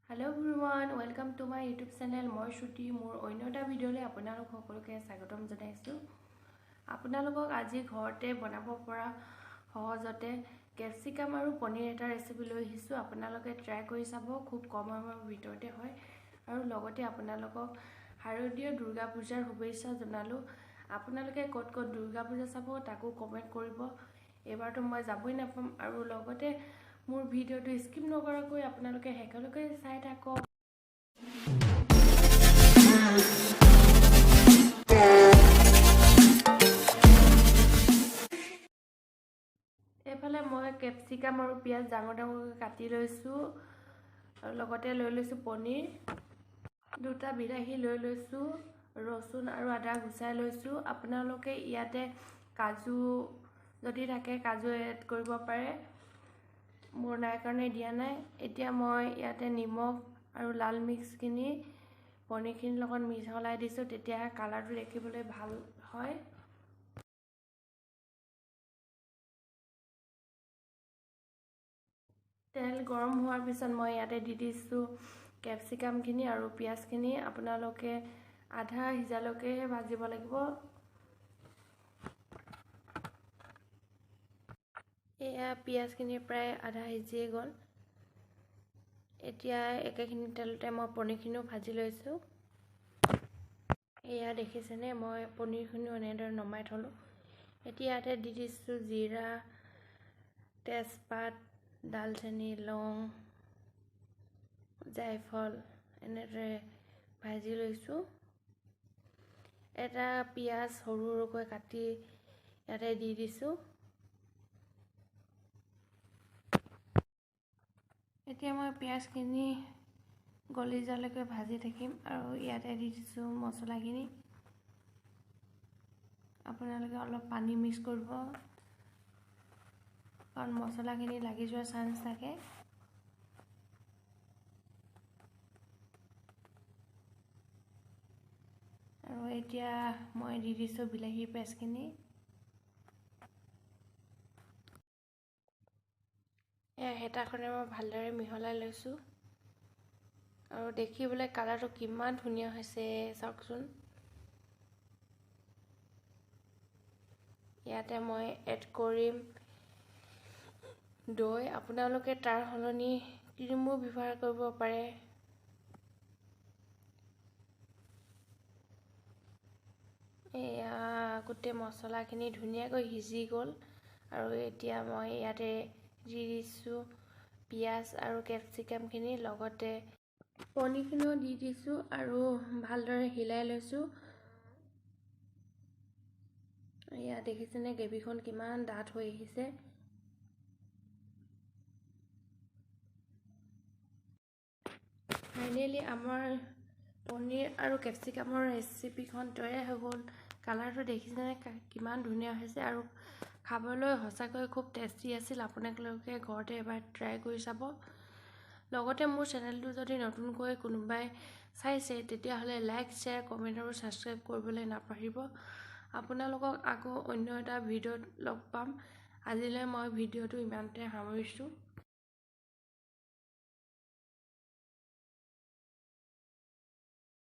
Hello everyone, welcome to my YouTube channel. মই শ্ৰুতি মোৰ অন্য এটা ভিডিঅ'লৈ আপোনালোক সকলোকে স্বাগতম জনাইছো। আপোনালোকক আজি ঘৰতে বনাব পৰা সহজতে capsicum আৰু পনীৰ এটা ৰেচিপি লৈ আহিছো। আপোনালোকে ট্ৰাই কৰি চাব, খুব কম সময়ৰ ভিতৰতে হয় আৰু লগতে আপোনালোকক শাৰদীয় দুৰ্গা পূজাৰ শুভেচ্ছা জনালো। আপোনালোকে ক'ত ক'ত দুৰ্গা পূজা চাব তাকো কমেন্ট কৰিব। এবাৰটো মই যাবই নাপাম আৰু লগতে মোৰ ভিডিঅ'টো স্কিপ নকৰাকৈ আপোনালোকে হেকলৈকে চাই থাকক। এফালে মই ক্যাপসিকাম আৰু পিয়াজ ডাঙৰ ডাঙৰকৈ কাটি লৈছো আৰু লগতে লৈ লৈছো পনীৰ, দুটা বিলাহী লৈ লৈছো, ৰসুন আৰু আদা গুচাই লৈছো। আপোনালোকে ইয়াতে কাজু যদি থাকে কাজু এড কৰিব পাৰে, মোৰ নাই কাৰণে দিয়া নাই। এতিয়া মই ইয়াতে নিমখ আৰু লাল মিক্সখিনি পনীৰখিনিৰ লগত মিহলাই দিছোঁ, তেতিয়া কালাৰটো দেখিবলৈ ভাল হয়। তেল গৰম হোৱাৰ পিছত মই ইয়াতে দি দিছোঁ কেপচিকামখিনি আৰু পিঁয়াজখিনি। আপোনালোকে আধা সিজালৈকে ভাজিব লাগিব। এয়া পিঁয়াজখিনি প্ৰায় আধা সিজিয়ে গ'ল। এতিয়া একেখিনি তেলতে মই পনীৰখিনিও ভাজি লৈছোঁ। এয়া দেখিছেনে, মই পনীৰখিনিও এনেদৰে নমাই থলোঁ। এতিয়া ইয়াতে দি দিছোঁ জিৰা, তেজপাত, দালচেনি, লং, জায়ফল এনেদৰে ভাজি লৈছোঁ। এটা পিঁয়াজ সৰু সৰুকৈ কাটি ইয়াতে দি দিছোঁ। এতিয়া মই পিঁয়াজখিনি গলি যোৱালৈকে ভাজি থাকিম আৰু ইয়াতে দি দিছোঁ মছলাখিনি। আপোনালোকে অলপ পানী মিক্স কৰিব, কাৰণ মছলাখিনি লাগি যোৱাৰ চান্স থাকে। আৰু এতিয়া মই দি দিছোঁ বিলাহীৰ পেষ্টখিনি। এয়া হেতাখনে মই ভালদৰে মিহলাই লৈছোঁ আৰু দেখিবলৈ কালাৰটো কিমান ধুনীয়া হৈছে চাওকচোন। ইয়াতে মই এড কৰিম দৈ। আপোনালোকে তাৰ সলনি ক্ৰীমো ব্যৱহাৰ কৰিব পাৰে। এয়া গোটেই মছলাখিনি ধুনীয়াকৈ সিজি গ'ল আৰু এতিয়া মই ইয়াতে দি দিছোঁ পিঁয়াজ আৰু কেপচিকামখিনি, লগতে পনীৰখিনিও দি দিছোঁ আৰু ভালদৰে হিলাই লৈছোঁ। এয়া দেখিছেনে গ্ৰেভিখন কিমান ডাঠ হৈ আহিছে। ফাইনেলি আমাৰ পনীৰ আৰু কেপচিকামৰ ৰেচিপিখন তৈয়াৰ হৈ গ'ল। কালাৰটো দেখিছেনে কিমান ধুনীয়া হৈছে আৰু খাবলৈ সঁচাকৈ খুব টেষ্টি আছিল। আপোনালোকে ঘৰতে এবাৰ ট্ৰাই কৰি চাব। লগতে মোৰ চেনেলটো যদি নতুনকৈ কোনোবাই চাইছে তেতিয়াহ'লে লাইক, শ্বেয়াৰ, কমেণ্ট আৰু ছাবস্ক্ৰাইব কৰিবলৈ নাপাহৰিব। আপোনালোকক আকৌ অন্য এটা ভিডিঅ'ত লগ পাম। আজিলৈ মই ভিডিঅ'টো ইমানতে সামৰিছোঁ।